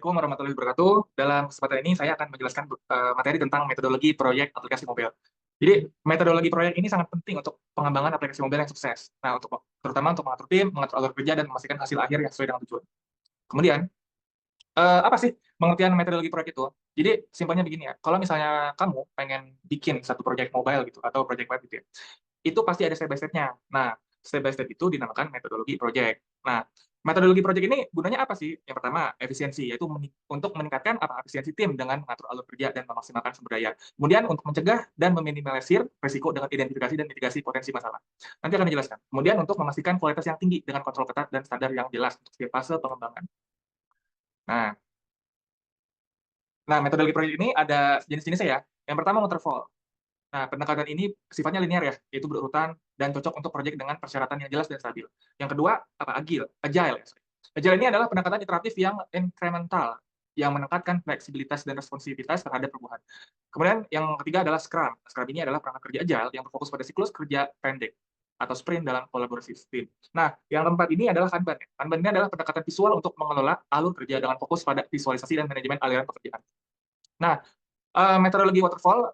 Assalamualaikum warahmatullahi wabarakatuh. Dalam kesempatan ini saya akan menjelaskan materi tentang metodologi proyek aplikasi mobile. Jadi, metodologi proyek ini sangat penting untuk pengembangan aplikasi mobile yang sukses. Nah, terutama untuk mengatur tim, mengatur alur kerja, dan memastikan hasil akhir yang sesuai dengan tujuan. Kemudian, apa sih pengertian metodologi proyek itu? Jadi, simpelnya begini ya, kalau misalnya kamu pengen bikin satu proyek mobile gitu, atau proyek web gitu ya, itu pasti ada step by step-nya. Nah, step by step itu dinamakan metodologi project. Nah, metodologi project ini gunanya apa sih? Yang pertama, efisiensi, yaitu untuk meningkatkan efisiensi tim dengan mengatur alur kerja dan memaksimalkan sumber daya. Kemudian untuk mencegah dan meminimalisir risiko dengan identifikasi dan mitigasi potensi masalah. Nanti akan dijelaskan. Kemudian untuk memastikan kualitas yang tinggi dengan kontrol ketat dan standar yang jelas untuk setiap fase pengembangan. Nah, metodologi project ini ada jenis-jenisnya ya. Yang pertama waterfall. Nah, pendekatan ini sifatnya linear ya, yaitu berurutan dan cocok untuk proyek dengan persyaratan yang jelas dan stabil. Yang kedua, agile ya. Sorry. Agile ini adalah pendekatan iteratif yang incremental, yang menekankan fleksibilitas dan responsivitas terhadap perubahan. Kemudian yang ketiga adalah Scrum. Scrum ini adalah perangkat kerja agile yang berfokus pada siklus kerja pendek atau sprint dalam kolaborasi tim. Nah, yang keempat ini adalah Kanban. Kanban ini adalah pendekatan visual untuk mengelola alur kerja dengan fokus pada visualisasi dan manajemen aliran pekerjaan. Nah, metodologi waterfall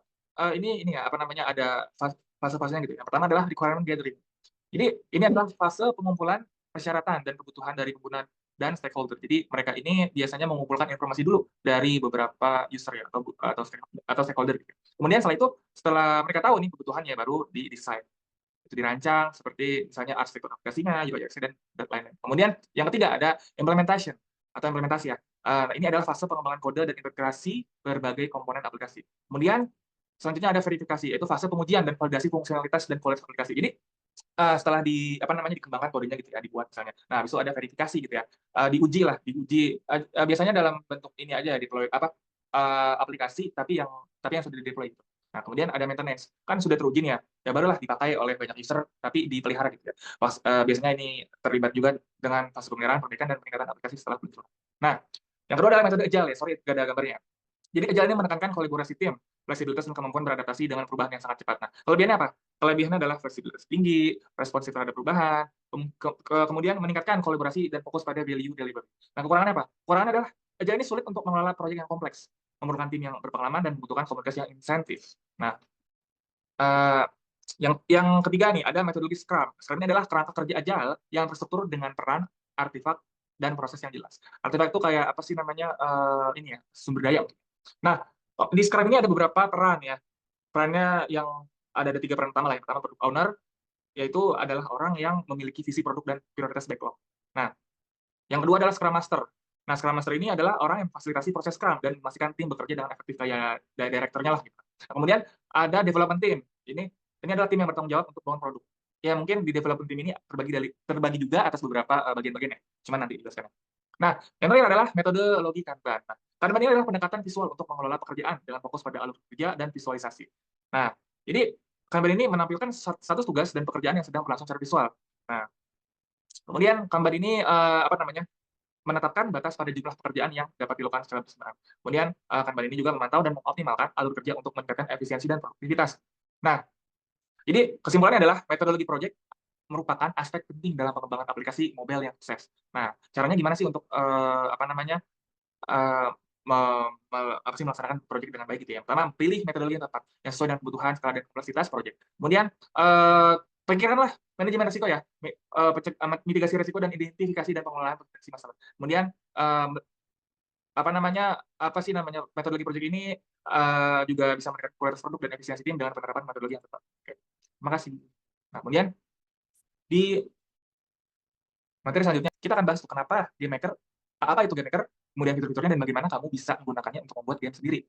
ini ya apa namanya ada fase-fasenya gitu. Yang pertama adalah requirement gathering. Jadi ini adalah fase pengumpulan persyaratan dan kebutuhan dari pengguna dan stakeholder. Jadi mereka ini biasanya mengumpulkan informasi dulu dari beberapa user ya atau stakeholder. Gitu. Kemudian setelah mereka tahu nih kebutuhannya baru didesain. Itu dirancang seperti misalnya arsitektur aplikasinya, UI UX dan lain-lain. Kemudian yang ketiga ada implementation atau implementasi ya. Ini adalah fase pengembangan kode dan integrasi berbagai komponen aplikasi. Kemudian selanjutnya ada verifikasi, yaitu fase pengujian dan validasi fungsionalitas dan kualitas aplikasi. Jadi setelah dikembangkan kodenya gitu ya, dibuat misalnya. Nah, habis itu ada verifikasi gitu ya. Diuji biasanya dalam bentuk ini aja deploy aplikasi tapi yang sudah di-deploy gitu. Nah, kemudian ada maintenance. Kan sudah teruji nih ya barulah dipakai oleh banyak user tapi dipelihara gitu ya. Biasanya ini terlibat juga dengan fase pemeliharaan, perbaikan dan peningkatan aplikasi setelah peluncuran. Nah, yang kedua adalah metode agile ya. Sorry, nggak ada gambarnya. Jadi agile ini menekankan kolaborasi tim, fleksibilitas dan kemampuan beradaptasi dengan perubahan yang sangat cepat. Nah, kelebihannya apa? Kelebihannya adalah fleksibilitas tinggi, responsif terhadap perubahan, kemudian meningkatkan kolaborasi dan fokus pada value delivery. Nah, kekurangannya apa? Kekurangannya adalah agile ini sulit untuk mengelola proyek yang kompleks, memerlukan tim yang berpengalaman dan membutuhkan komunikasi yang insentif. Nah, eh, yang ketiga nih ada metodologi Scrum. Scrum ini adalah kerangka kerja agile yang terstruktur dengan peran, artefak, dan proses yang jelas. Artefak itu kayak apa sih namanya ini ya sumber daya. Nah, di Scrum ini ada beberapa peran ya. Perannya yang ada 3 peran utama lah. Yang pertama product owner, yaitu adalah orang yang memiliki visi produk dan prioritas backlog. Nah, yang kedua adalah Scrum Master. Nah, Scrum Master ini adalah orang yang memfasilitasi proses Scrum dan memastikan tim bekerja dengan efektif kayak direkturnya lah. Gitu. Nah, kemudian ada development team. Ini adalah tim yang bertanggung jawab untuk bangun produk. Ya mungkin di development team ini terbagi juga atas beberapa bagian-bagian ya. Cuman nanti dijelaskan. Nah, yang terakhir adalah metodologi Kanban. Nah, Kanban ini adalah pendekatan visual untuk mengelola pekerjaan dengan fokus pada alur kerja dan visualisasi. Nah, jadi Kanban ini menampilkan status tugas dan pekerjaan yang sedang berlangsung secara visual. Nah, kemudian Kanban ini menetapkan batas pada jumlah pekerjaan yang dapat dilakukan secara bersamaan. Kemudian Kanban ini juga memantau dan mengoptimalkan alur kerja untuk meningkatkan efisiensi dan produktivitas. Nah, jadi kesimpulannya adalah metodologi project merupakan aspek penting dalam pengembangan aplikasi mobile yang sukses. Nah, caranya gimana sih untuk uh, melaksanakan proyek dengan baik gitu ya. Pertama, pilih metodologi yang tepat, yang sesuai dengan kebutuhan, skala dan kompleksitas proyek. Kemudian, pikirkanlah manajemen risiko ya, mitigasi risiko dan identifikasi dan pengelolaan potensi masalah. Kemudian, metodologi proyek ini juga bisa meningkatkan kualitas produk dan efisiensi tim dengan penerapan metodologi yang tepat. Oke. Terima kasih. Nah, kemudian di materi selanjutnya kita akan bahas kenapa game maker, apa itu game maker, kemudian fitur-fiturnya dan bagaimana kamu bisa menggunakannya untuk membuat game sendiri.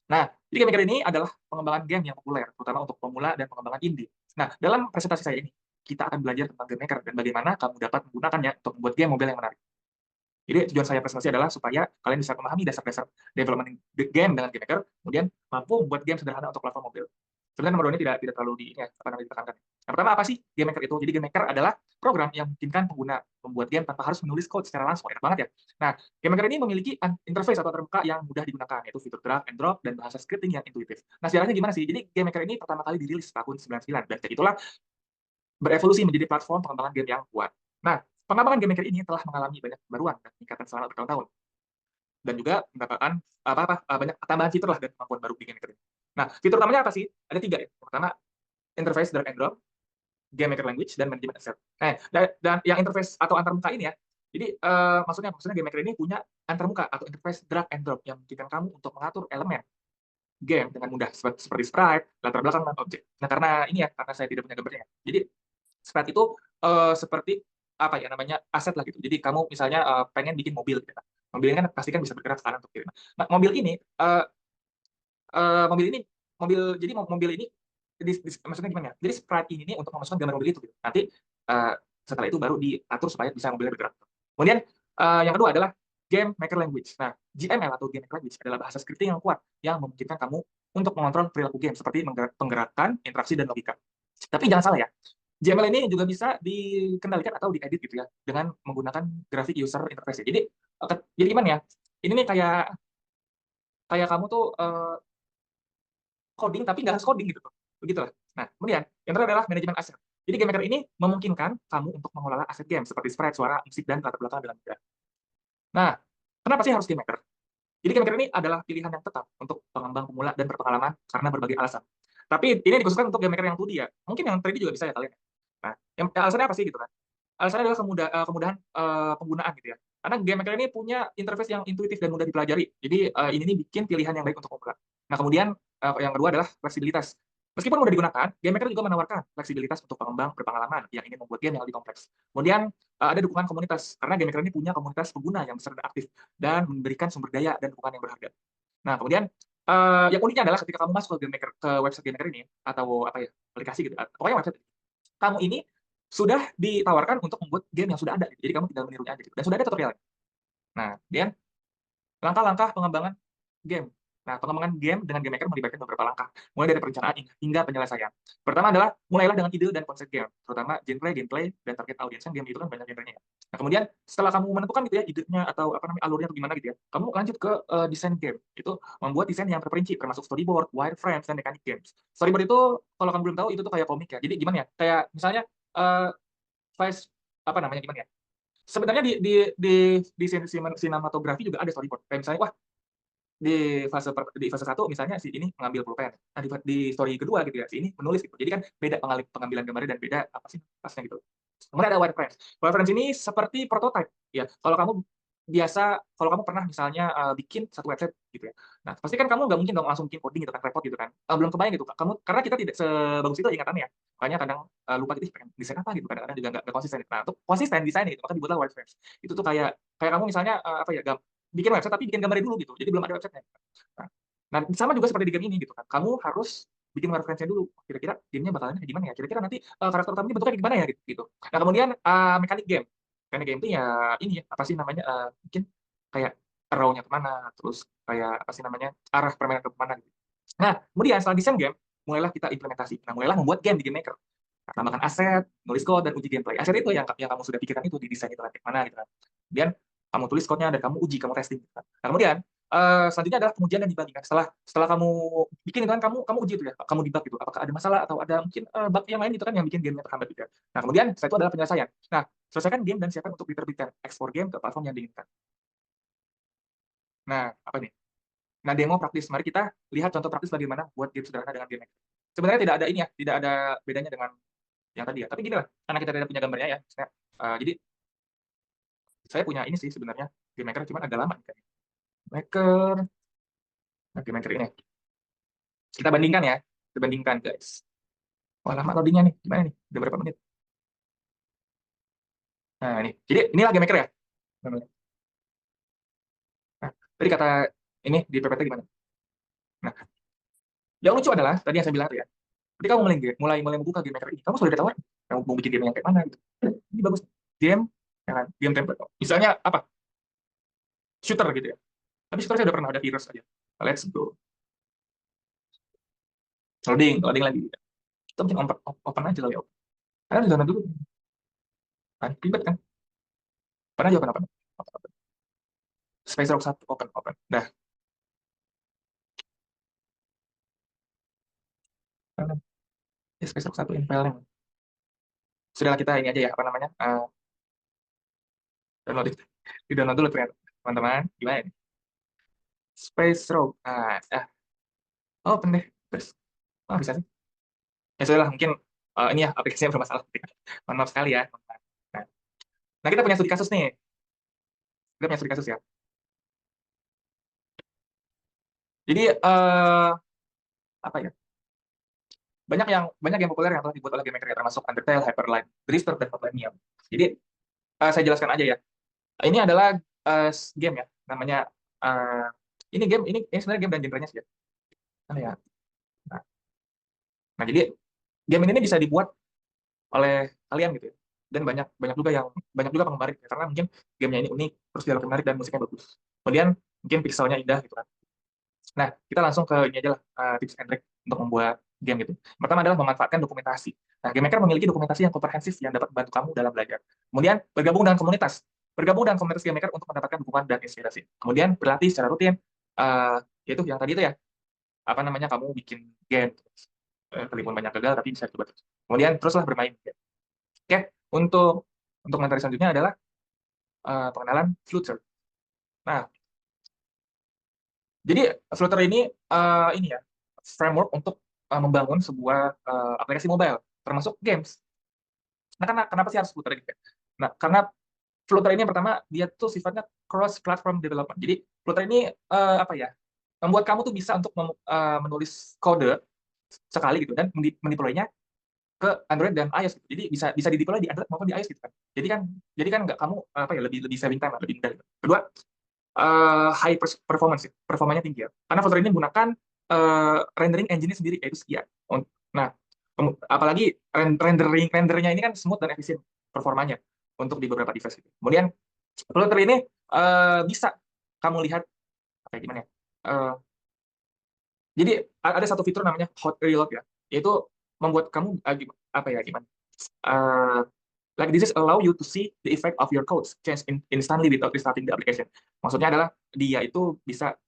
Nah, jadi game maker ini adalah pengembangan game yang populer, terutama untuk pemula dan pengembangan indie. Nah, dalam presentasi saya ini, kita akan belajar tentang game maker dan bagaimana kamu dapat menggunakannya untuk membuat game mobile yang menarik. Jadi tujuan saya presentasi adalah supaya kalian bisa memahami dasar-dasar development game dengan game maker, kemudian mampu membuat game sederhana untuk platform mobile. Sebenarnya nomor 2 ini tidak terlalu ditekankan. Yang pertama apa sih game maker itu? Jadi game maker adalah program yang memungkinkan pengguna membuat game tanpa harus menulis code secara langsung. Enak banget ya. Nah, game maker ini memiliki interface atau terbuka yang mudah digunakan, yaitu fitur drag and drop dan bahasa scripting yang intuitif. Nah, sejarahnya gimana sih? Jadi game maker ini pertama kali dirilis tahun 99 dan dari itulah berevolusi menjadi platform pengembangan game yang kuat. Nah, pengembangan game maker ini telah mengalami banyak pembaruan dan peningkatan selama bertahun-tahun. dan juga mendapatkan banyak tambahan fitur lah dan kemampuan baru di Game Maker ini. Nah, fitur utamanya apa sih? Ada 3 ya. Yang pertama, interface drag and drop, Game Maker Language, dan Management Asset. Nah, dan yang interface atau antarmuka ini ya, jadi maksudnya Game Maker ini punya antarmuka atau interface drag and drop yang memungkinkan kamu untuk mengatur elemen game dengan mudah seperti sprite, latar belakang, dan objek. Nah, karena ini ya, karena saya tidak punya gambarnya. Jadi sprite itu seperti apa ya namanya aset lah gitu. Jadi kamu misalnya pengen bikin mobil gitu. Mobil ini kan pasti kan bisa bergerak ke kanan atau kiri. Nah, mobil ini jadi mobil ini maksudnya gimana ya? Jadi sprite ini nih untuk memasukkan gambar mobil itu gitu. Nanti setelah itu baru diatur supaya bisa mobilnya bergerak. Kemudian yang kedua adalah Game Maker Language. Nah, GML atau Game Maker Language adalah bahasa scripting yang kuat yang memungkinkan kamu untuk mengontrol perilaku game seperti penggerakan, interaksi, dan logika. Tapi jangan salah ya, GML ini juga bisa dikendalikan atau diedit gitu ya dengan menggunakan graphic user interface. Jadi gimana ya? Ini nih kayak kayak kamu tuh coding tapi nggak harus coding gitu tuh. Begitulah. Nah, kemudian yang terakhir adalah manajemen aset. Jadi Game Maker ini memungkinkan kamu untuk mengelola aset game seperti sprite, suara, musik, dan latar belakang dengan mudah. Nah, kenapa sih harus Game Maker? Jadi Game Maker ini adalah pilihan yang tepat untuk pengembang pemula dan berpengalaman karena berbagai alasan. Tapi ini dikhususkan untuk Game Maker yang 2D ya. Mungkin yang 3D juga bisa ya kalian. Nah, alasannya apa sih gitu kan? Alasannya adalah kemudahan penggunaan gitu ya. Karena Game Maker ini punya interface yang intuitif dan mudah dipelajari. Jadi ini nih bikin pilihan yang baik untuk pemula. Nah, kemudian yang kedua adalah fleksibilitas. Meskipun mudah digunakan, Game Maker juga menawarkan fleksibilitas untuk pengembang berpengalaman yang ingin membuat game yang lebih kompleks. Kemudian ada dukungan komunitas, karena Game Maker ini punya komunitas pengguna yang besar dan aktif dan memberikan sumber daya dan dukungan yang berharga. Nah, kemudian yang uniknya adalah ketika kamu masuk ke website Game Maker ini atau apa ya aplikasi gitu, pokoknya website kamu ini sudah ditawarkan untuk membuat game yang sudah ada. Jadi kamu tinggal menirunya aja gitu. Dan sudah ada tutorialnya. Nah, kemudian langkah-langkah pengembangan game. Nah, pengembangan game dengan Game Maker melibatkan beberapa langkah, mulai dari perencanaan hingga penyelesaian. Pertama adalah mulailah dengan ide dan konsep game, terutama gameplay, dan target audiens. Kan game itu kan banyak genrenya ya. Nah, kemudian setelah kamu menentukan gitu ya idenya atau apa namanya alurnya atau gimana gitu ya, kamu lanjut ke desain game. Itu membuat desain yang terperinci, termasuk storyboard, wireframes, dan mechanic games. Storyboard itu kalau kamu belum tahu itu tuh kayak komik ya. Jadi gimana ya? Kayak misalnya uh, Vice apa namanya gimana ya? Sebenarnya di sinematografi juga ada storyboard. Kayak misalnya wah di fase 1 misalnya si ini mengambil pulpen. Nah, di story kedua gitu ya, si ini menulis gitu. Jadi kan beda pengambilan gambarnya dan beda apa sih pasnya gitu. Kemudian ada wireframes. Wireframes ini seperti prototype ya. Kalau kamu pernah misalnya bikin satu website gitu ya. Nah, pasti kan kamu nggak mungkin dong langsung bikin coding gitu kan, repot gitu kan. Belum kebayang gitu. Karena kita tidak sebagus itu ingatannya ya. Makanya kadang lupa gitu, pengen desain apa gitu. Kadang-kadang juga nggak konsisten. Nah, untuk konsisten desain gitu, maka dibuatlah wireframes. Itu tuh kayak kamu misalnya apa ya, bikin website tapi bikin gambarnya dulu gitu. Jadi belum ada websitenya. Nah, sama juga seperti di game ini gitu kan. Kamu harus bikin referensinya dulu. Kira-kira gamenya bakalan kayak gimana ya? Kira-kira nanti karakter utamanya bentuknya kayak gimana ya gitu. Nah, kemudian mekanik game. Mekanik game itu ya ini ya, apa sih namanya? Mungkin kayak arrow-nya kemana, terus kayak apa sih namanya? Arah permainan ke mana gitu. Nah, kemudian setelah desain game, mulailah kita implementasi. Nah, mulailah membuat game di Game Maker. Nah, tambahkan aset, nulis code, dan uji gameplay. Aset itu yang kamu sudah pikirkan itu di desain itu nanti mana gitu kan. Kemudian kamu tulis code-nya dan kamu uji, kamu testing. Gitu kan. Nah, kemudian selanjutnya adalah pengujian dan debuging. Setelah kamu bikin itu kan kamu uji itu ya, kamu debug gitu. Apakah ada masalah atau ada mungkin bug yang lain gitu kan yang bikin gamenya terhambat gitu ya. Nah, kemudian setelah itu adalah penyelesaian. Nah, selesaikan game dan siapkan untuk diterbitkan. Ekspor game ke platform yang diinginkan. Nah, apa nih? Nah, demo praktis. Mari kita lihat contoh praktis bagaimana buat game sederhana dengan game Maker. Sebenarnya tidak ada ini ya, tidak ada bedanya dengan yang tadi ya. Tapi gini lah, karena kita tidak punya gambarnya ya. Jadi saya punya ini sih sebenarnya game Maker, cuman agak lama nih. Maker, nah, game Maker ini. Kita bandingkan ya, kita bandingkan guys. Wah, lama loadingnya nih, gimana nih? Udah berapa menit? Nah, ini. Jadi inilah game Maker ya. Nah, tadi kata ini di PPT gimana? Nah, yang lucu adalah tadi yang saya bilang tuh ya. Ketika kamu mulai membuka game Maker ini, kamu sudah ditawarin kamu mau bikin game yang kayak mana gitu. Ini bagus. Game, ya kan? Game template. Misalnya apa? Shooter gitu ya. Tapi shooter saya udah pernah ada virus aja. Let's go. Loading lagi. Kita mungkin open aja kali ya. Karena di zona dulu. Kan, ribet kan? Pernah aja open. Space Rock 1, open. Dah. Ya, Space Rock 1 impelnya. Sudahlah kita ini aja ya, apa namanya? Download itu. Di download dulu ternyata. Teman-teman, gimana ini? Space Rogue. Oh, open deh. Terus, oh bisa sih. Ya sudah lah, mungkin ini ya aplikasinya bermasalah. Mohon maaf sekali ya. Nah, nah, kita punya studi kasus nih. Kita punya studi kasus ya. Jadi apa ya? Banyak yang populer yang telah dibuat oleh game maker ya, termasuk Undertale, Hyperlight Drifter, dan Hotline Miami. Jadi saya jelaskan aja ya. Ini adalah game ya, namanya eh, ini sebenarnya game dan genrenya sih ya. Mana ya? Nah, nah, jadi game ini bisa dibuat oleh kalian gitu ya. Dan banyak juga penggemar ya, karena mungkin gamenya ini unik, terus dialognya menarik dan musiknya bagus. Kemudian mungkin pixelnya indah gitu kan. Nah, kita langsung ke ini aja lah, tips and trick untuk membuat game gitu. Pertama adalah memanfaatkan dokumentasi. Nah, game maker memiliki dokumentasi yang komprehensif yang dapat membantu kamu dalam belajar. Kemudian bergabung dengan komunitas. Bergabung dengan komunitas game maker untuk mendapatkan dukungan dan inspirasi. Kemudian berlatih secara rutin, yaitu yang tadi itu ya, apa namanya, kamu bikin game. Kalaupun banyak gagal tapi bisa coba terus. Kemudian teruslah bermain. Oke, untuk materi selanjutnya adalah pengenalan Flutter. Nah, jadi Flutter ini ya framework untuk membangun sebuah aplikasi mobile, termasuk games. Nah, kenapa sih harus Flutter gitu ya? Nah, karena Flutter ini yang pertama dia tuh sifatnya cross platform development. Jadi Flutter ini apa ya? Membuat kamu tuh bisa untuk menulis kode sekali gitu dan mendeploy-nya ke Android dan iOS gitu. Jadi bisa bisa dideploy di Android maupun di iOS gitu kan. Jadi kan nggak kamu apa ya, lebih saving time, lebih mudah gitu. Kedua, high performance ya, performanya tinggi ya. Karena Flutter ini menggunakan rendering engine-nya sendiri yaitu Skia. Nah, apalagi rendernya ini kan smooth dan efisien performanya untuk di beberapa device gitu. Kemudian Flutter ini bisa kamu lihat kayak gimana ya? Jadi ada satu fitur namanya hot reload ya, yaitu membuat kamu apa ya, gimana? Uh, like this is allow you to see the effect of your codes change instantly without restarting the application. Maksudnya adalah dia itu bisa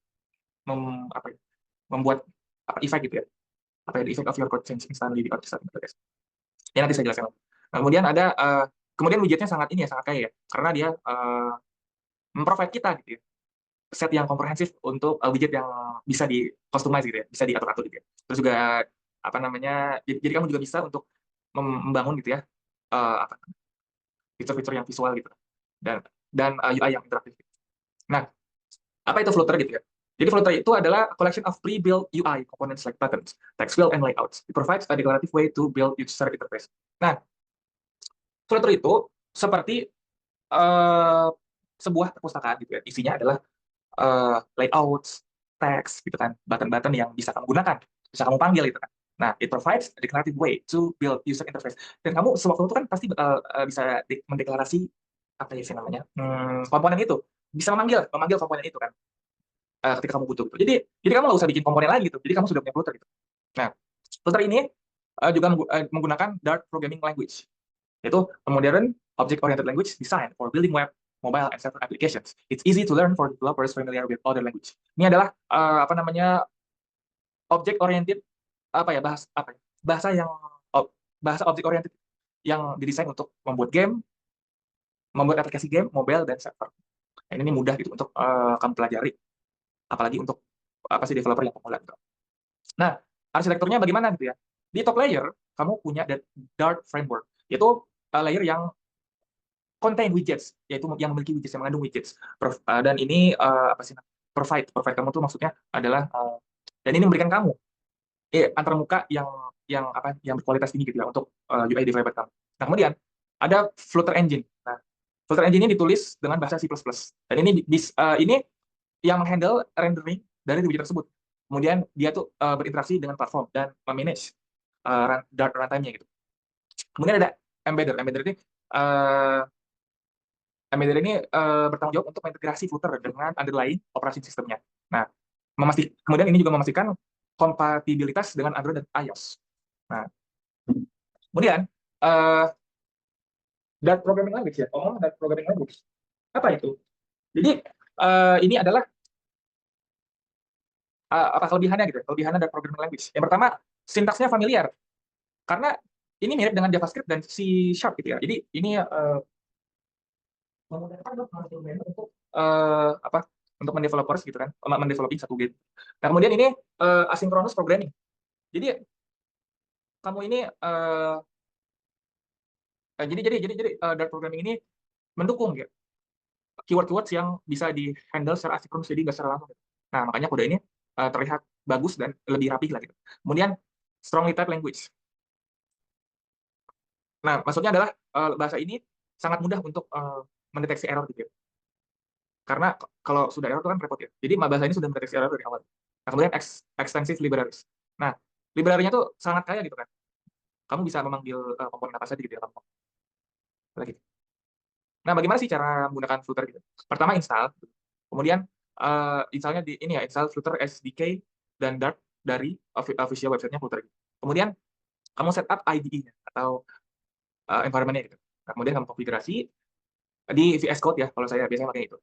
apa ya, membuat apa effect gitu ya. Apa ya, the effect of your code change instantly without restarting the application. Ya nanti saya jelaskan. Nah, kemudian widgetnya sangat ini ya, sangat kaya ya, karena dia memprovide kita gitu ya, set yang komprehensif untuk widget yang bisa di customize gitu ya, bisa diatur-atur gitu ya. Terus juga apa namanya, jadi kamu juga bisa untuk membangun gitu ya, apa fitur-fitur yang visual gitu dan UI yang interaktif. Nah, apa itu Flutter gitu ya? Jadi Flutter itu adalah collection of pre-built UI components like buttons, text field, and layouts. It provides a declarative way to build user interface. Nah, Flutter itu seperti uh, sebuah perpustakaan gitu ya. Isinya adalah layouts, teks gitu kan, button-button yang bisa kamu gunakan, bisa kamu panggil gitu kan. Nah, it provides a declarative way to build user interface. Dan kamu sewaktu itu kan pasti bisa mendeklarasi apa ya sih namanya, komponen itu, bisa memanggil komponen itu kan, ketika kamu butuh gitu. Jadi kamu nggak usah bikin komponen lain gitu. Jadi kamu sudah punya Flutter gitu. Nah, Flutter ini juga menggunakan Dart programming language, yaitu a modern object-oriented language designed for building web, mobile, and server applications. It's easy to learn for developers familiar with other language. Ini adalah apa namanya, object-oriented apa ya, bahasa yang bahasa object-oriented yang didesain untuk membuat aplikasi game, mobile, dan server. Nah, ini mudah gitu untuk kamu pelajari, apalagi untuk apa sih developer yang pemula gitu. Nah, arsitekturnya bagaimana gitu ya? Di top layer kamu punya Dart framework, yaitu layer yang contain widgets, yaitu yang memiliki widgets, yang mengandung widgets. Dan ini apa sih? Provide kamu tuh maksudnya adalah dan ini memberikan kamu antarmuka yang berkualitas tinggi gitu ya untuk UI developer kamu. Nah, kemudian ada Flutter Engine. Nah, Flutter Engine ini ditulis dengan bahasa C++. Dan ini yang menghandle rendering dari widget tersebut. Kemudian dia tuh berinteraksi dengan platform dan memanage Dart runtime-nya gitu. Kemudian ada Embedder. Embedder ini bertanggung jawab untuk mengintegrasi Flutter dengan underlying operation sistemnya. Nah, kemudian ini juga memastikan kompatibilitas dengan Android dan iOS. Nah, kemudian Dart programming language ya, Dart programming language. Apa itu? Jadi ini adalah apa kelebihannya gitu? Kelebihannya Dart programming language. Yang pertama, sintaksnya familiar, karena ini mirip dengan JavaScript dan C# gitu ya. Jadi ini memudahkan untuk apa? untuk mendevelopers gitu kan, mendeveloping satu game. Nah, kemudian ini asynchronous programming. Jadi kamu ini Dart programming ini mendukung ya keyword-keywords yang bisa di-handle secara asynchronous, jadi nggak secara lama. Gitu. Nah, makanya kode ini terlihat bagus dan lebih rapih lah gitu. Kemudian strongly typed language. Nah, maksudnya adalah bahasa ini sangat mudah untuk mendeteksi error gitu ya. Karena kalau sudah error itu kan repot ya. Jadi bahasa ini sudah mendeteksi error dari awal. Nah, kemudian extensive libraries. Nah, library-nya tuh sangat kaya gitu kan. Kamu bisa memanggil komponen apa saja gitu ya kamu. Lagi. Nah, bagaimana sih cara menggunakan Flutter gitu? Pertama install, kemudian installnya di ini ya, install Flutter SDK dan Dart dari official website-nya Flutter. Kemudian kamu setup IDE-nya atau environment-nya gitu. Nah, kemudian kamu konfigurasi di VS Code ya, kalau saya biasanya pakai itu.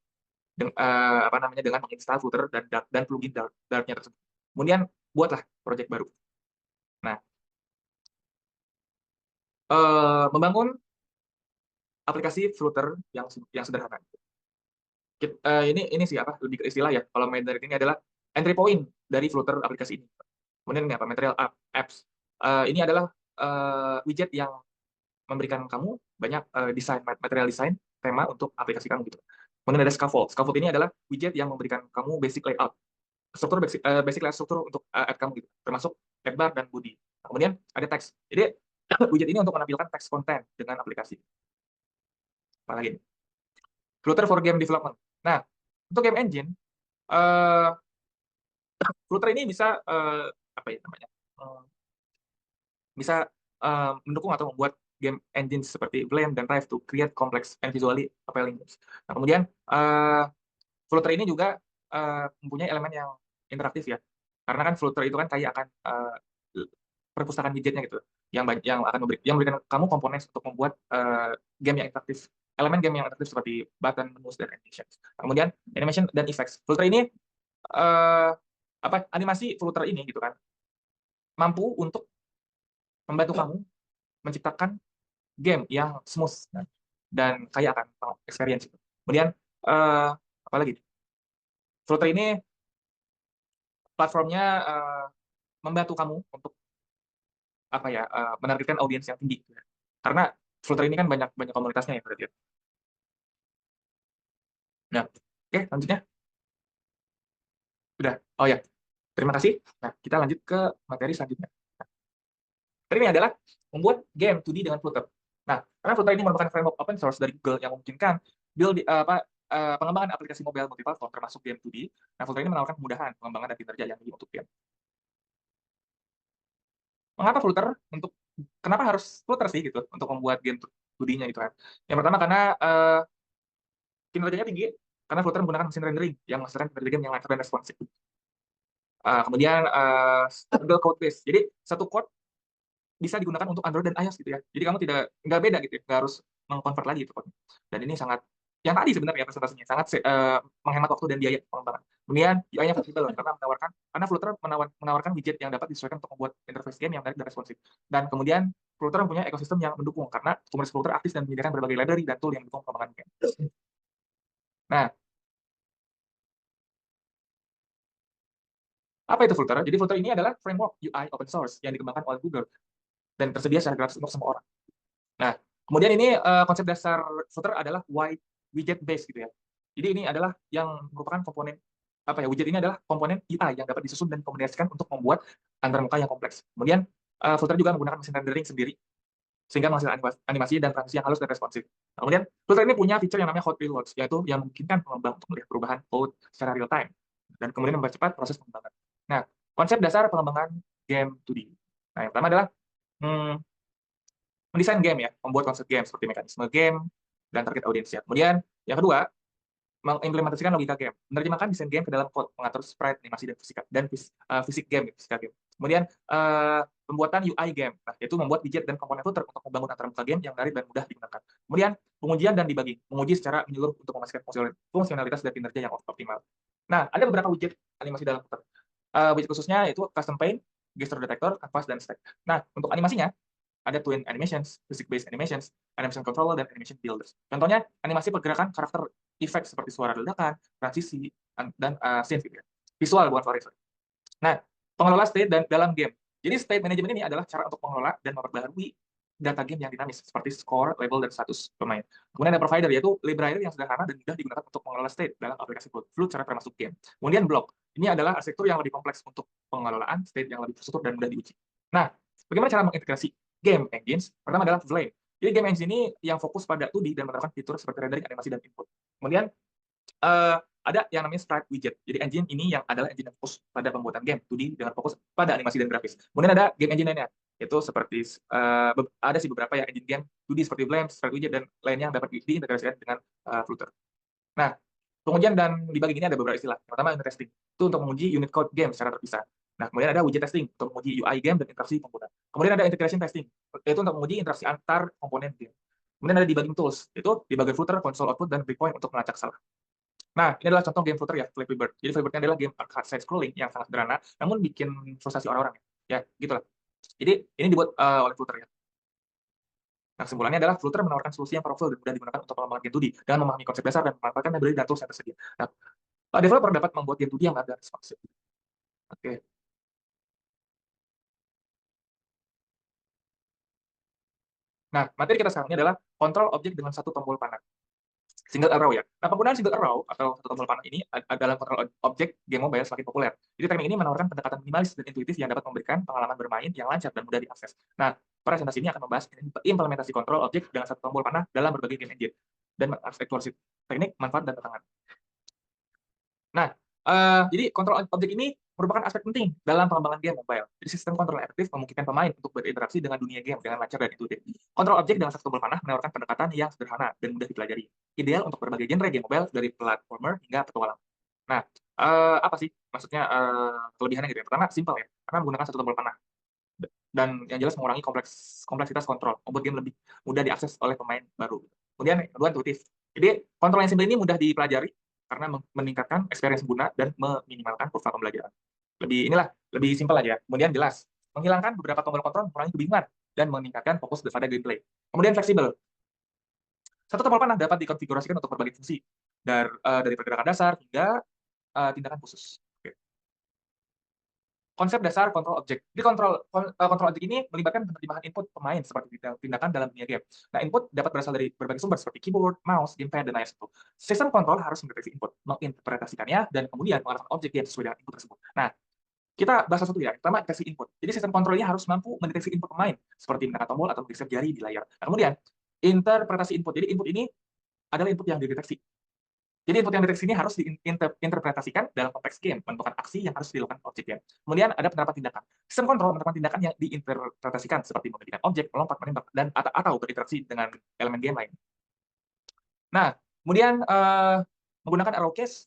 Apa namanya dengan menginstal Flutter dan Dart dan plugin Dart-nya tersebut. Kemudian buatlah project baru. Nah, membangun aplikasi Flutter yang sederhana. Ini sih apa lebih ke istilah ya. Kalau main dari ini adalah entry point dari Flutter aplikasi ini. Kemudian ini apa? Material apps. Ini adalah widget yang memberikan kamu banyak material desain tema untuk aplikasi kamu gitu. Kemudian ada scaffold. Scaffold ini adalah widget yang memberikan kamu basic layout, basic layout struktur untuk app kamu gitu, termasuk app bar dan body. Nah, kemudian ada teks. Jadi widget ini untuk menampilkan teks konten dengan aplikasi. Apalagi Flutter for game development. Nah, untuk game engine, uh, Flutter ini bisa apa ya namanya? Bisa mendukung atau membuat game engine seperti Blame dan Rive to create complex and visually appealing games. Nah, kemudian Flutter ini juga mempunyai elemen yang interaktif ya. Karena kan Flutter itu kan kayak akan perpustakaan widgetnya gitu, yang akan memberikan kamu komponen untuk membuat game yang interaktif, elemen game yang interaktif seperti button, menus dan animations. Nah, kemudian animation dan effects. Flutter ini animasi Flutter ini gitu kan mampu untuk membantu kamu menciptakan game yang smooth dan kaya akan experience. Kemudian apa lagi? Flutter ini platformnya membantu kamu untuk apa ya menargetkan audiens yang tinggi. Karena Flutter ini kan banyak banyak komunitasnya ya berarti. Nah, oke lanjutnya. Udah. Oh ya, terima kasih. Nah, kita lanjut ke materi selanjutnya. Nah, ini adalah membuat game 2D dengan Flutter. Nah, karena Flutter ini merupakan framework open source dari Google yang memungkinkan pengembangan aplikasi mobile multiplatform termasuk game 2D. Nah, Flutter ini menawarkan kemudahan pengembangan dan kinerja yang tinggi untuk game. Mengapa Flutter? Kenapa harus Flutter sih gitu untuk membuat game 2D-nya gitu kan? Yang pertama karena kinerjanya tinggi, karena Flutter menggunakan mesin rendering yang menghasilkan kinerja game yang lancar dan responsif. Kemudian single code base. Jadi satu code bisa digunakan untuk Android dan iOS gitu ya. Jadi kamu nggak beda gitu ya, nggak harus mengkonvert lagi itu code. Dan ini sangat yang tadi sebenarnya presentasinya sangat menghemat waktu dan biaya pengembangan. Kemudian UI-nya fleksibel karena Flutter menawarkan widget yang dapat disesuaikan untuk membuat interface game yang menarik dan responsif. Dan kemudian Flutter mempunyai ekosistem yang mendukung karena komunitas Flutter aktif dan menyediakan berbagai library dan tool yang mendukung pengembangan game. Nah, apa itu Flutter? Jadi Flutter ini adalah framework UI open source yang dikembangkan oleh Google dan tersedia secara gratis untuk semua orang. Nah, kemudian ini konsep dasar Flutter adalah wide widget based gitu ya. Jadi ini adalah yang merupakan komponen widget ini adalah komponen UI yang dapat disusun dan kombinasikan untuk membuat antarmuka yang kompleks. Kemudian Flutter juga menggunakan mesin rendering sendiri sehingga menghasilkan animasi dan transisi yang halus dan responsif. Nah, kemudian Flutter ini punya fitur yang namanya hot reloads, yaitu yang memungkinkan pengembang untuk melihat perubahan code secara real time dan kemudian mempercepat proses pengembangan. Nah, konsep dasar pengembangan game 2D. Nah, yang pertama adalah mendesain game ya, membuat konsep game seperti mekanisme game dan target audiensnya. Kemudian yang kedua, mengimplementasikan logika game, menerjemahkan desain game ke dalam code, mengatur sprite, animasi dan fisik game, fisika game. Kemudian pembuatan UI game, nah, yaitu membuat widget dan komponen Flutter untuk membangun antarmuka game yang menarik dan mudah digunakan. Kemudian pengujian dan debugging, menguji secara menyeluruh untuk memastikan fungsionalitas dan kinerja yang optimal. Nah, ada beberapa widget animasi dalam Flutter. Widget khususnya itu custom paint, gesture detector, canvas, dan stack. Nah, untuk animasinya, ada twin animations, physics-based animations, animation controller, dan animation builders. Contohnya, animasi pergerakan karakter efek seperti suara ledakan, transisi, dan scene gitu ya. Visual bukan suara. Nah, pengelola state dan dalam game. Jadi state management ini adalah cara untuk mengelola dan memperbaharui data game yang dinamis seperti score, level, dan status pemain. Kemudian ada provider, yaitu library yang sederhana dan mudah digunakan untuk mengelola state dalam aplikasi Float secara termasuk game. Kemudian block. Ini adalah arsitektur yang lebih kompleks untuk pengelolaan state yang lebih terstruktur dan mudah diuji. Nah, bagaimana cara mengintegrasi game engines? Pertama adalah Flame. Jadi game engine ini yang fokus pada 2D dan menerapkan fitur seperti rendering, animasi, dan input. Kemudian ada yang namanya Sprite Widget. Jadi engine ini yang adalah engine yang fokus pada pembuatan game 2D dengan fokus pada animasi dan grafis. Kemudian ada game engine lainnya, yaitu seperti ada sih beberapa ya engine game 2D seperti Blame, Sprite Widget, dan lainnya yang dapat diintegrasikan dengan Flutter. Nah, pengujian dan debugging ini ada beberapa istilah. Yang pertama, unit testing. Itu untuk menguji unit code game secara terpisah. Nah, kemudian ada widget testing untuk menguji UI game dan interaksi pengguna. Kemudian ada integration testing, yaitu untuk menguji interaksi antar komponen game. Kemudian ada debugging tools, yaitu debugger Flutter, console output, dan breakpoint untuk melacak salah. Nah, ini adalah contoh game Flutter ya, Flappy Bird. Jadi Flappy Bird adalah game arcade side scrolling yang sangat sederhana, namun bikin frustasi orang-orang ya, gitulah. Jadi ini dibuat oleh Flutter ya. Nah, kesimpulannya adalah Flutter menawarkan solusi yang powerful dan mudah digunakan untuk pengembangan game 2D dengan memahami konsep dasar dan memanfaatkan library dan tools yang tersedia. Nah, developer dapat membuat game 2D yang ada responsif. Oke. Nah, materi kita sekarang ini adalah kontrol objek dengan satu tombol panah. Single arrow ya. Nah, penggunaan single arrow atau satu tombol panah ini dalam kontrol objek game mobile semakin populer. Jadi teknik ini menawarkan pendekatan minimalis dan intuitif yang dapat memberikan pengalaman bermain yang lancar dan mudah diakses. Nah, presentasi ini akan membahas implementasi kontrol objek dengan satu tombol panah dalam berbagai game engine dan mengeksplorasi teknik, manfaat, dan tantangan. Nah, jadi kontrol objek ini merupakan aspek penting dalam pengembangan game mobile. Jadi sistem kontrol yang efektif memungkinkan pemain untuk berinteraksi dengan dunia game dengan lancar dan intuitif. Kontrol objek dengan satu tombol panah menawarkan pendekatan yang sederhana dan mudah dipelajari. Ideal untuk berbagai genre game mobile dari platformer hingga petualang. Nah, apa sih maksudnya kelebihannya gitu ya? Pertama, simpel ya, karena menggunakan satu tombol panah. Dan yang jelas mengurangi kompleksitas kontrol, membuat game lebih mudah diakses oleh pemain baru. Kemudian, kedua, intuitif. Jadi, kontrol yang simpel ini mudah dipelajari karena meningkatkan experience pengguna dan meminimalkan kurva pembelajaran. Lebih simpel aja. Kemudian jelas, menghilangkan beberapa tombol kontrol, mengurangi kebingungan dan meningkatkan fokus pada gameplay. Kemudian fleksibel. Satu tombol panah dapat dikonfigurasikan untuk berbagai fungsi, dari pergerakan dasar hingga tindakan khusus. Konsep dasar kontrol objek. Jadi kontrol objek ini melibatkan penerimaan input pemain seperti tindakan dalam dunia game. Nah, input dapat berasal dari berbagai sumber seperti keyboard, mouse, gamepad, dan lain sebagainya. Sistem kontrol harus mendeteksi input, menginterpretasikannya, dan kemudian mengarahkan objek game sesuai dengan input tersebut. Nah, kita bahas satu ya. Pertama, deteksi input. Jadi sistem kontrolnya harus mampu mendeteksi input pemain seperti menekan tombol atau menggeser jari di layar. Nah, kemudian interpretasi input. Jadi input ini adalah input yang dideteksi. Jadi input yang deteksi ini harus diinterpretasikan dalam konteks game, menentukan aksi yang harus dilakukan objek game. Kemudian ada penerapan tindakan. Sistem kontrol menetapkan tindakan yang diinterpretasikan seperti memindahkan objek, melompat, menembak, dan atau berinteraksi dengan elemen game lain. Nah, kemudian menggunakan arrow case,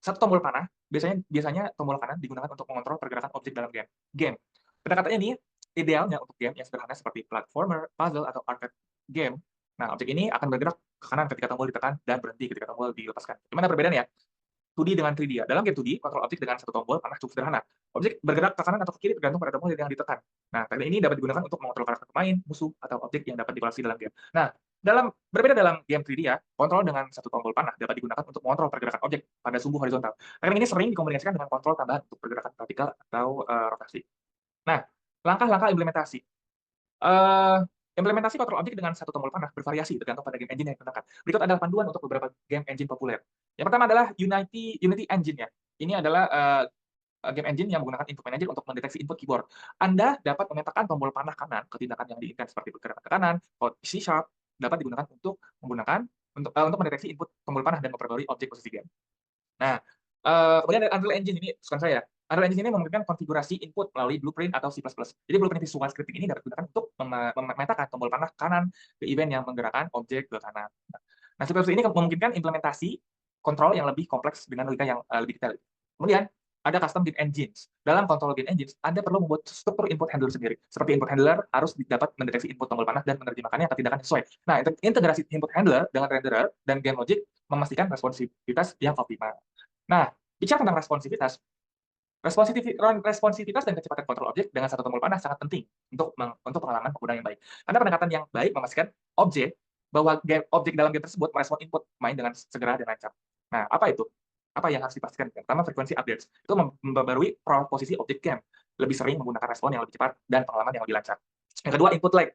satu tombol panah, biasanya tombol kanan digunakan untuk mengontrol pergerakan objek dalam game. Pendekatannya ini idealnya untuk game yang sederhana seperti platformer, puzzle, atau arcade game. Nah, objek ini akan bergerak ke kanan ketika tombol ditekan dan berhenti ketika tombol dilepaskan. Gimana perbedaannya? 2D dengan 3D. Dalam game 2D, kontrol objek dengan satu tombol panah cukup sederhana. Objek bergerak ke kanan atau ke kiri tergantung pada tombol yang ditekan. Nah, teknik ini dapat digunakan untuk mengontrol karakter pemain, musuh, atau objek yang dapat dikoleksi dalam game. Nah, berbeda dalam game 3D ya, kontrol dengan satu tombol panah dapat digunakan untuk mengontrol pergerakan objek pada sumbu horizontal. Teknik ini sering dikomunikasikan dengan kontrol tambahan untuk pergerakan vertikal atau rotasi. Nah, langkah-langkah implementasi. Implementasi kontrol objek dengan satu tombol panah bervariasi tergantung pada game engine yang digunakan. Berikut adalah panduan untuk beberapa game engine populer. Yang pertama adalah Unity Engine ya. Ini adalah game engine yang menggunakan input manager untuk mendeteksi input keyboard. Anda dapat memetakan tombol panah kanan ke tindakan yang diinginkan seperti bergerak ke kanan, C# dapat digunakan untuk mendeteksi input tombol panah dan memperbarui objek posisi game. Nah, kemudian ada Unreal Engine, ini sukan saya. Unreal Engine ini memungkinkan konfigurasi input melalui blueprint atau C++. Jadi blueprint visual scripting ini dapat digunakan untuk memetakan tombol panah kanan ke event yang menggerakkan objek ke kanan. Nah, C++ ini memungkinkan implementasi kontrol yang lebih kompleks dengan logika yang lebih detail. Kemudian ada custom game engines. Dalam kontrol game engines, Anda perlu membuat struktur input handler sendiri. Seperti input handler harus dapat mendeteksi input tombol panah dan menerjemahkannya ke tindakan sesuai. Nah, integrasi input handler dengan renderer dan game logic memastikan responsivitas yang optimal. Nah, bicara tentang responsivitas dan kecepatan kontrol objek dengan satu tombol panah sangat penting untuk pengalaman pengguna yang baik. Karena pendekatan yang baik memastikan objek dalam game tersebut merespon input main dengan segera dan lancar. Nah, apa itu? apa yang harus dipastikan? Yang pertama, frekuensi updates. Itu memperbarui posisi objek game, lebih sering menggunakan respon yang lebih cepat dan pengalaman yang lebih lancar. Yang kedua, input lag.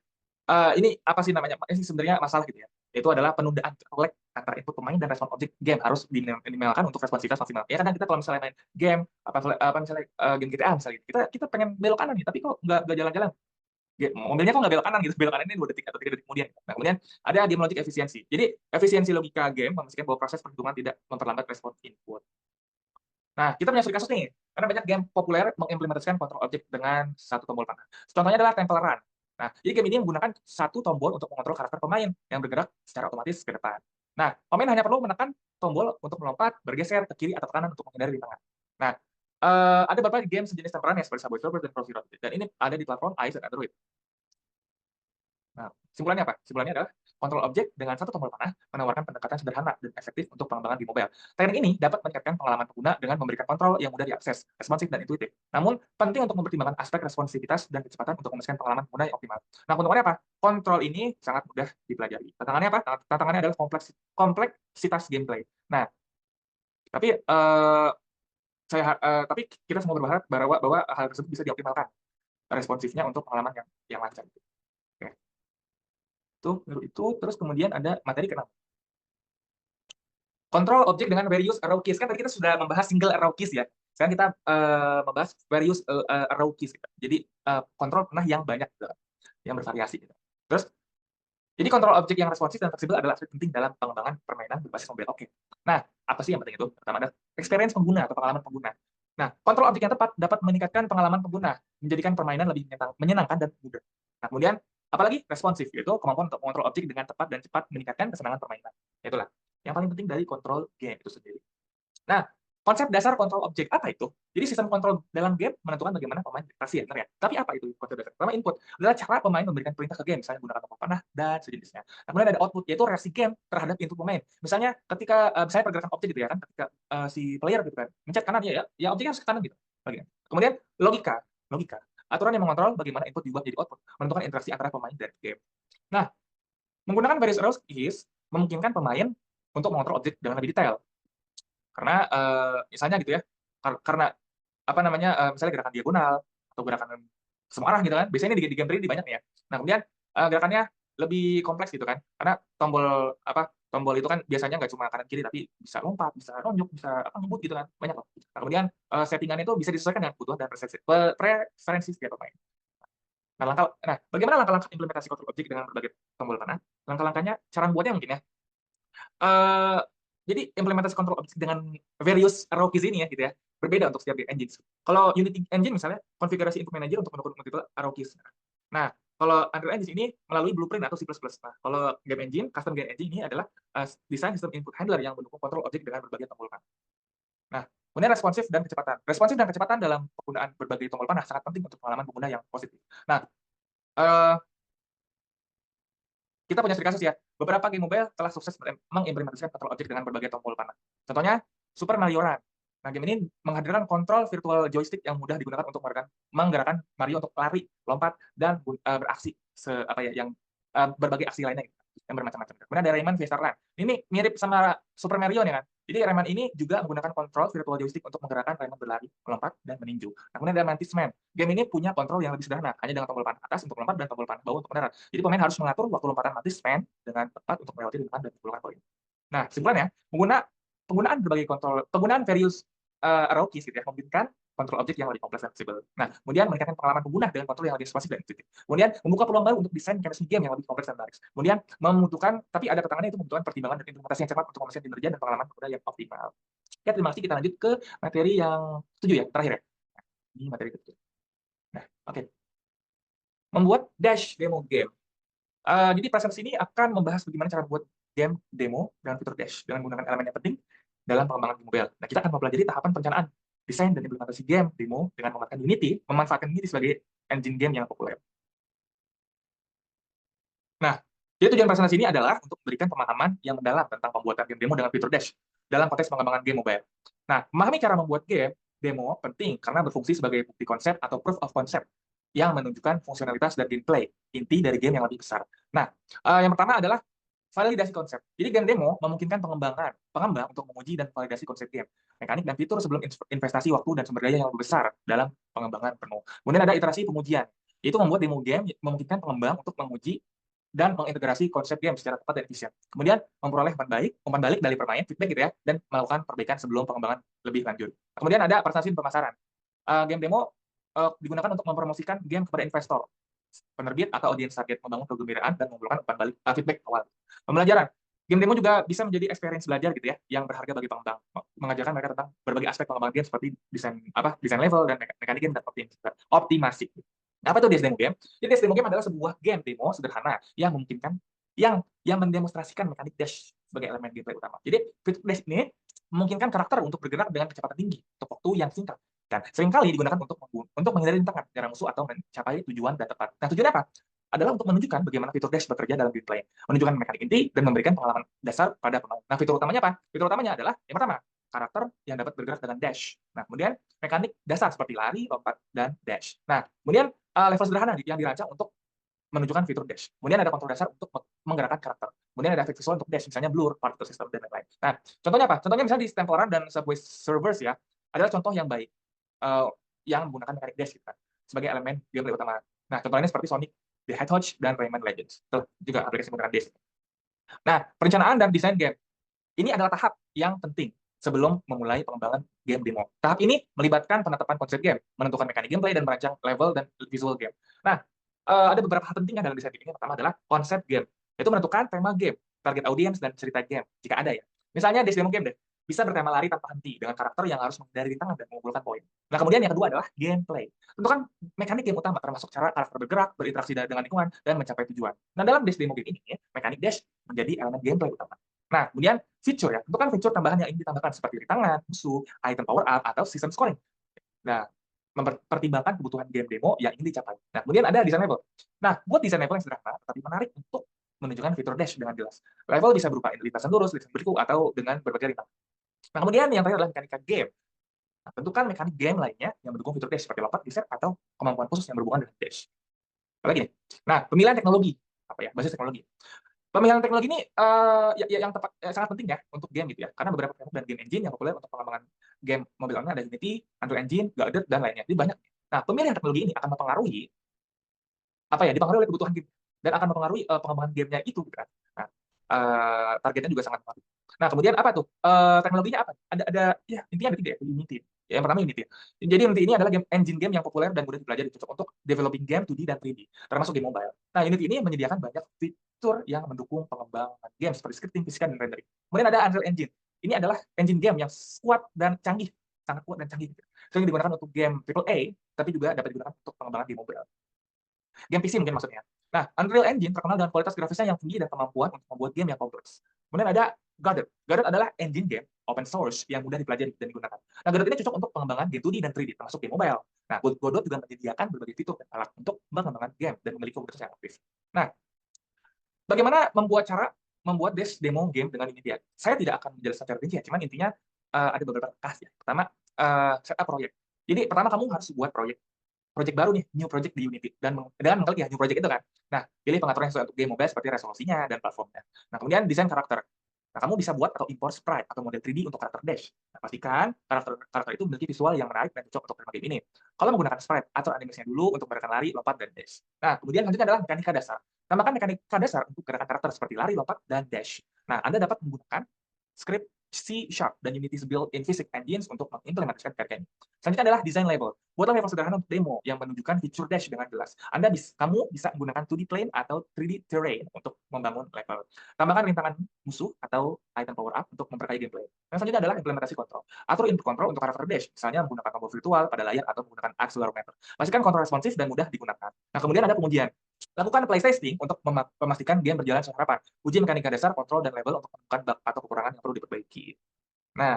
Ini apa sih namanya? Ini sebenarnya masalah gitu ya. Itu adalah penundaan lag antara input pemain dan respon objek game harus diminimalkan untuk responsivitas maksimal. Ya kadang kita kalau misalnya main game apa misalnya game GTA misalnya, kita pengen belok kanan nih, tapi kok nggak jalan-jalan. Mobilnya kok nggak belok kanan gitu, belok kanan ini 2 detik atau 3 detik kemudian. Nah, kemudian ada game logic efisiensi. Jadi efisiensi logika game memastikan bahwa proses perhitungan tidak memperlambat respon input. Nah, kita punya studi kasus nih, karena banyak game populer mengimplementasikan kontrol objek dengan satu tombol panah. Contohnya adalah Temple Run. Nah, jadi game ini menggunakan satu tombol untuk mengontrol karakter pemain yang bergerak secara otomatis ke depan. Nah, pemain hanya perlu menekan tombol untuk melompat, bergeser ke kiri atau ke kanan untuk menghindari rintangan. Nah, ada beberapa game sejenis Temple Run ya, seperti Subway Surfers dan Pro Zero. Dan ini ada di platform iOS dan Android. Nah, kesimpulannya apa? Kesimpulannya adalah kontrol objek dengan satu tombol panah menawarkan pendekatan sederhana dan efektif untuk pengembangan di mobile. Teknik ini dapat meningkatkan pengalaman pengguna dengan memberikan kontrol yang mudah diakses, responsif dan intuitif. Namun, penting untuk mempertimbangkan aspek responsivitas dan kecepatan untuk memastikan pengalaman pengguna yang optimal. Nah, keuntungannya apa? Kontrol ini sangat mudah dipelajari. Tantangannya apa? Tantangannya adalah kompleksitas gameplay. Nah, tapi tapi kita semua berharap bahwa hal tersebut bisa dioptimalkan responsifnya untuk pengalaman yang lancar. Oke. Itu terus kemudian ada materi ke-6. Kontrol objek dengan various arrow keys. Kan tadi kita sudah membahas single arrow keys ya. Sekarang kita membahas various arrow keys. Gitu. Jadi kontrol panah yang banyak, gitu, yang bervariasi. Gitu. Terus, jadi kontrol objek yang responsif dan fleksibel adalah aspek penting dalam pengembangan permainan berbasis mobile. Oke. Nah, apa sih yang penting itu? Pertama ada experience pengguna atau pengalaman pengguna. Nah, kontrol objek yang tepat dapat meningkatkan pengalaman pengguna, menjadikan permainan lebih menyenangkan dan mudah. Nah, kemudian apalagi responsif, yaitu kemampuan untuk mengontrol objek dengan tepat dan cepat meningkatkan kesenangan permainan. Itulah yang paling penting dari kontrol game itu sendiri. Nah, konsep dasar kontrol objek apa itu? Jadi sistem kontrol dalam game menentukan bagaimana pemain berinteraksi ya, benar ya? Tapi apa itu konsep dasar? Pertama, input adalah cara pemain memberikan perintah ke game, misalnya menggunakan tombol panah dan sejenisnya. Nah, kemudian ada output, yaitu reaksi game terhadap input pemain. Misalnya ketika misalnya pergerakan objek gitu ya kan, ketika si player gitu kan, mencet kanan ya objeknya harus ke kanan gitu. Kemudian logika, aturan yang mengontrol bagaimana input diubah menjadi output, menentukan interaksi antara pemain dan game. Nah, menggunakan various arrow keys memungkinkan pemain untuk mengontrol objek dengan lebih detail. Karena misalnya gitu ya, karena apa namanya, misalnya gerakan diagonal atau gerakan semua arah gitu kan, biasanya di game 3D banyak nih ya. Nah, kemudian gerakannya lebih kompleks gitu kan, karena tombol itu kan biasanya nggak cuma kanan kiri, tapi bisa lompat, bisa nunjuk, bisa ngebut gitu kan, banyak loh. Nah, kemudian settingan itu bisa disesuaikan dengan kebutuhan dan preferensi setiap pemain. Nah, bagaimana langkah-langkah implementasi kontrol objek dengan berbagai tombol panah? Langkah-langkahnya, cara membuatnya mungkin ya. Jadi implementasi kontrol objek dengan various arrow keys ini ya gitu ya, berbeda untuk setiap game engine. Kalau Unity Engine misalnya, konfigurasi input manager untuk mendukung multiple arrow keys. Nah, kalau Unreal Engine ini melalui blueprint atau C++. Nah, kalau game engine, custom game engine ini adalah desain sistem input handler yang mendukung kontrol objek dengan berbagai tombol panah. Nah, kemudian responsif dan kecepatan. Responsif dan kecepatan dalam penggunaan berbagai tombol panah sangat penting untuk pengalaman pengguna yang positif. Nah, kita punya studi kasus ya, beberapa game mobile telah sukses mengimplementasikan kontrol objek dengan berbagai tombol panah. Contohnya, Super Mario Run. Nah, game ini menghadirkan kontrol virtual joystick yang mudah digunakan untuk menggerakkan Mario untuk lari, lompat, dan beraksi berbagai aksi lainnya gitu, yang bermacam-macam. Kemudian ada Rayman VR Land. Ini mirip sama Super Mario ya kan? Jadi Rayman ini juga menggunakan kontrol virtual joystick untuk menggerakkan Rayman berlari, melompat, dan meninju. Nah, kemudian ada Mantis Man. Game ini punya kontrol yang lebih sederhana, hanya dengan tombol panah atas untuk melompat dan tombol panah bawah untuk mendarat. Jadi pemain harus mengatur waktu lompatan Mantis Man dengan tepat untuk melewati rintangan dan mengumpulkan poin. Nah, kesimpulannya, penggunaan various arrow keys gitu ya, memungkinkan kontrol objek yang lebih kompleks dan fleksibel. Nah, kemudian meningkatkan pengalaman pengguna dengan kontrol yang lebih responsif dan intuitif. Kemudian membuka peluang baru untuk desain mekanisme game yang lebih kompleks dan menarik. Kemudian tapi ada keterangannya itu membutuhkan pertimbangan dan implementasi yang cepat untuk memastikan kinerja dan pengalaman pengguna yang optimal. Ya, terima kasih. Kita lanjut ke materi yang 7 ya, terakhir ya. Ini materi ke-7. Nah, oke. Membuat dash demo game. Jadi presentasi ini akan membahas bagaimana cara membuat game demo dengan fitur dash dengan menggunakan elemen yang penting dalam pengembangan game mobile. Nah, kita akan mempelajari tahapan perencanaan, desain, dan implementasi game demo dengan memanfaatkan Unity sebagai engine game yang populer. Nah, jadi tujuan presentasi ini adalah untuk memberikan pemahaman yang mendalam tentang pembuatan game demo dengan fitur dash dalam konteks pengembangan game mobile. Nah, memahami cara membuat game demo penting karena berfungsi sebagai bukti konsep atau proof of concept yang menunjukkan fungsionalitas dan gameplay inti dari game yang lebih besar. Nah, yang pertama adalah validasi konsep. Jadi game demo memungkinkan pengembang untuk menguji dan validasi konsep game, mekanik dan fitur sebelum investasi waktu dan sumber daya yang lebih besar dalam pengembangan penuh. Kemudian ada iterasi pengujian. Itu membuat demo game memungkinkan pengembang untuk menguji dan mengintegrasi konsep game secara tepat dan efisien. Kemudian memperoleh umpan balik dari pemain, feedback gitu ya, dan melakukan perbaikan sebelum pengembangan lebih lanjut. Kemudian ada presentasi pemasaran. Game demo digunakan untuk mempromosikan game kepada investor, penerbit atau audiens target, membangun kegembiraan dan mengumpulkan umpan balik feedback awal. Pembelajaran. Game demo juga bisa menjadi experience belajar gitu ya, yang berharga bagi pengembang, mengajarkan mereka tentang berbagai aspek pengembangan game seperti desain level dan mekanik game dan optimasi. Apa itu DS Demo Game? Jadi DS Demo Game adalah sebuah game demo sederhana yang memungkinkan yang mendemonstrasikan mekanik dash sebagai elemen gameplay utama. Jadi fitur dash ini memungkinkan karakter untuk bergerak dengan kecepatan tinggi untuk waktu yang singkat dan seringkali digunakan untuk menghindari rintangan menyerang musuh atau mencapai tujuan dan tepat. Nah, tujuannya apa? Adalah untuk menunjukkan bagaimana fitur dash bekerja dalam gameplay, menunjukkan mekanik inti dan memberikan pengalaman dasar pada pemain. Nah, fitur utamanya apa? Fitur utamanya adalah yang pertama, karakter yang dapat bergerak dengan dash. Nah, kemudian mekanik dasar seperti lari, lompat, dan dash. Nah, kemudian level sederhana yang dirancang untuk menunjukkan fitur dash. Kemudian ada kontrol dasar untuk menggerakkan karakter. Kemudian ada efek visual untuk dash, misalnya blur, particle system, dan lain-lain. Nah, contohnya apa? Contohnya misalnya di Temple Run dan Subway Surfers ya, adalah contoh yang baik yang menggunakan mekanik dash gitu, sebagai elemen gameplay utama. Nah, contoh lainnya seperti Sonic the Hedgehog dan Rayman Legends. Itu juga aplikasi menggunakan dash. Nah, perencanaan dan desain game. Ini adalah tahap yang penting sebelum memulai pengembangan game demo. Tahap ini melibatkan penetapan konsep game, menentukan mekanik gameplay, dan merancang level dan visual game. Nah, ada beberapa hal penting dalam desain game. Yang pertama adalah konsep game. Itu menentukan tema game, target audiens, dan cerita game, jika ada ya. Misalnya di demo game deh, bisa bertema lari tanpa henti, dengan karakter yang harus menghindari rintangan dan mengumpulkan poin. Nah, kemudian yang kedua adalah gameplay. Tentukan mekanik game utama, termasuk cara karakter bergerak, berinteraksi dengan lingkungan, dan mencapai tujuan. Nah, dalam demo game ini, mekanik dash menjadi elemen gameplay utama. Nah, kemudian fitur ya, tentukan fitur tambahan yang ingin ditambahkan seperti tangan, musuh, item power up, atau sistem scoring. Nah, mempertimbangkan kebutuhan game demo yang ingin dicapai. Nah, kemudian ada desain level. Nah, buat desain level yang sederhana, tapi menarik untuk menunjukkan fitur dash dengan jelas. Level bisa berupa lintasan lurus, lintasan berliku, atau dengan berbagai rintangan. Nah, kemudian yang terakhir adalah mekanika game. Nah, tentukan mekanik game lainnya yang mendukung fitur dash seperti lompat, geser, atau kemampuan khusus yang berhubungan dengan dash. Apalagi nih? Nah, pemilihan teknologi. Apa ya? Basis teknologi. Pemilihan teknologi ini yang tepat sangat penting ya untuk game gitu ya, karena beberapa framework dan game engine yang populer untuk pengembangan game mobile online ada Unity, Unreal Engine, Godot, dan lainnya. Jadi banyak. Nah, pemilihan teknologi ini akan mempengaruhi dipengaruhi oleh kebutuhan game dan akan mempengaruhi pengembangan gamenya itu gitu kan. Nah, targetnya juga sangat mempengaruhi. Nah, kemudian apa tuh? Teknologinya apa? Ada ya intinya ada 3 ya, Unity. Ya, yang pertama Unity. Jadi Unity ini adalah engine game yang populer dan mudah dipelajari, cocok untuk developing game 2D dan 3D, termasuk game mobile. Nah, Unity ini menyediakan banyak fitur yang mendukung pengembangan game seperti scripting, fisika, dan rendering. Kemudian ada Unreal Engine. Ini adalah engine game yang kuat dan canggih, sangat kuat dan canggih. Sering digunakan untuk game AAA, tapi juga dapat digunakan untuk pengembangan game mobile. Game PC mungkin maksudnya. Nah, Unreal Engine terkenal dengan kualitas grafisnya yang tinggi dan kemampuan untuk membuat game yang kompleks. Kemudian ada Godot. Godot adalah engine game open source yang mudah dipelajari dan digunakan. Nah, Godot ini cocok untuk pengembangan game 2D dan 3D, termasuk game mobile. Nah, Godot juga menyediakan berbagai fitur dan alat untuk pengembangan game dan memiliki komunitas yang aktif. Nah, bagaimana membuat demo game dengan ini dia? Saya tidak akan menjelaskan secara rinci ya, cuman intinya ada beberapa langkah ya. Pertama, setup proyek. Jadi pertama kamu harus buat project baru nih, new project di Unity, dan mengklik ya new project itu kan. Nah, pilih pengaturan sesuai untuk game mobile seperti resolusinya dan platformnya. Nah, kemudian desain karakter. Nah, kamu bisa buat atau import sprite atau model 3D untuk karakter Dash. Nah, pastikan karakter itu memiliki visual yang menarik dan cocok untuk tema game ini. Kalau menggunakan sprite, atur animasinya dulu untuk gerakan lari, lompat, dan dash. Nah, kemudian selanjutnya adalah mekanika dasar. Tambahkan mekanika dasar untuk gerakan karakter seperti lari, lompat, dan dash. Nah, Anda dapat menggunakan script C# dan Unity built-in physics engines untuk mengimplementasikan mekanika ini. Selanjutnya adalah design level. Buatlah level sederhana untuk demo yang menunjukkan fitur dash dengan jelas. Kamu bisa menggunakan 2D plane atau 3D terrain untuk membangun level. Tambahkan rintangan musuh atau item power up untuk memperkaya gameplay. Yang selanjutnya adalah implementasi kontrol. Atur input kontrol untuk karakter dash, misalnya menggunakan tombol virtual pada layar atau menggunakan accelerometer. Pastikan kontrol responsif dan mudah digunakan. Nah, kemudian ada pengujian. Lakukan playtesting untuk memastikan game berjalan sesuai harapan. Uji mekanika dasar, kontrol, dan level untuk menemukan bug atau kekurangan yang perlu diperbaiki. Nah,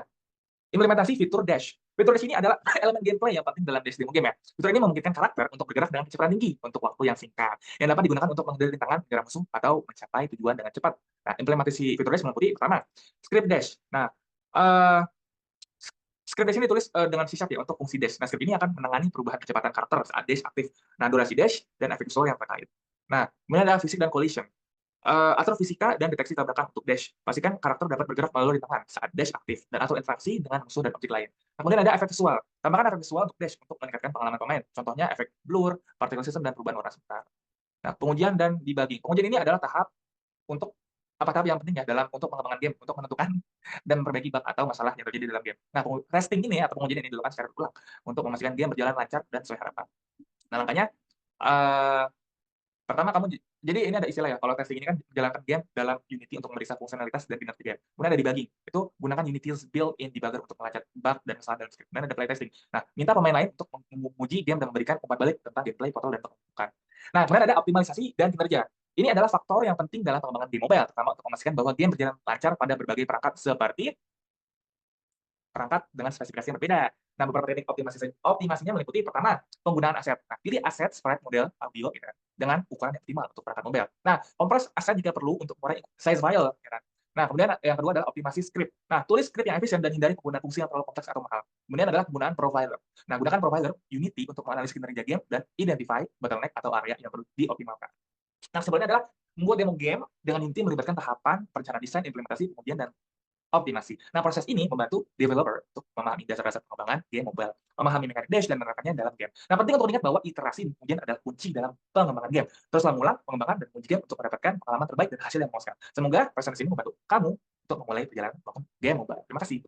implementasi fitur dash. Fitur dash ini adalah elemen gameplay yang penting dalam dash demo game ya. Fitur ini memungkinkan karakter untuk bergerak dengan kecepatan tinggi untuk waktu yang singkat, yang dapat digunakan untuk menghindari rintangan, menyerang musuh, atau mencapai tujuan dengan cepat. Nah, implementasi fitur dash meliputi pertama, script dash. Nah, script dash ini ditulis dengan C# ya untuk fungsi dash. Nah, script ini akan menangani perubahan kecepatan karakter saat dash aktif. Nah, durasi dash dan efek visual yang terkait. Nah, kemudian ada fisik dan collision. Astrofisika dan deteksi tabrakan untuk dash. Pastikan karakter dapat bergerak melalui rintangan saat dash aktif dan atur interaksi dengan musuh dan objek lain. Nah, kemudian ada efek visual. Tambahkan efek visual untuk dash untuk meningkatkan pengalaman pemain. Contohnya efek blur, particle system, dan perubahan warna sebentar. Nah, pengujian dan debugging. Pengujian ini adalah tahap untuk tahap yang penting ya dalam untuk pengembangan game untuk menentukan dan memperbaiki bug atau masalah yang terjadi dalam game. Nah, testing ini atau pengujian ini dilakukan secara berulang untuk memastikan game berjalan lancar dan sesuai harapan. Nah, makanya uh, pertama kamu jadi ini ada istilah ya, kalau testing ini kan menjalankan game dalam Unity untuk memeriksa fungsionalitas dan kinerja game. Kemudian ada debugging, itu gunakan Unity's built-in debugger untuk melacak bug dan kesalahan dalam script. Kemudian ada playtesting. Nah, minta pemain lain untuk menguji game dan memberikan umpan balik tentang gameplay, portal, dan perkembangan. Nah, kemudian ada optimalisasi dan kinerja. Ini adalah faktor yang penting dalam pengembangan game mobile, terutama untuk memastikan bahwa game berjalan lancar pada berbagai perangkat seperti perangkat dengan spesifikasi yang berbeda. Nah, beberapa teknik optimasinya meliputi pertama, penggunaan aset. Nah, pilih aset sprite model audio gitu kan, dengan ukuran yang optimal untuk perangkat mobile. Nah, kompres aset jika perlu untuk mengurangi size file. Gitu kan. Nah, kemudian yang kedua adalah optimasi script. Nah, tulis script yang efisien dan hindari penggunaan fungsi yang terlalu kompleks atau mahal. Kemudian adalah penggunaan profiler. Nah, gunakan profiler Unity untuk menganalisis kinerja game dan identify bottleneck atau area yang perlu dioptimalkan. Nah, sebenarnya adalah membuat demo game dengan Unity melibatkan tahapan perencanaan desain, implementasi, pengujian, dan optimasi. Nah, proses ini membantu developer untuk memahami dasar-dasar pengembangan game mobile, memahami mekanik dash dan menerapkannya dalam game. Nah, penting untuk ingat bahwa iterasi kemudian adalah kunci dalam pengembangan game. Teruslah mengulang pengembangan dan menguji game untuk mendapatkan pengalaman terbaik dan hasil yang memuaskan. Semoga presentasi ini membantu kamu untuk memulai perjalanan game mobile. Terima kasih.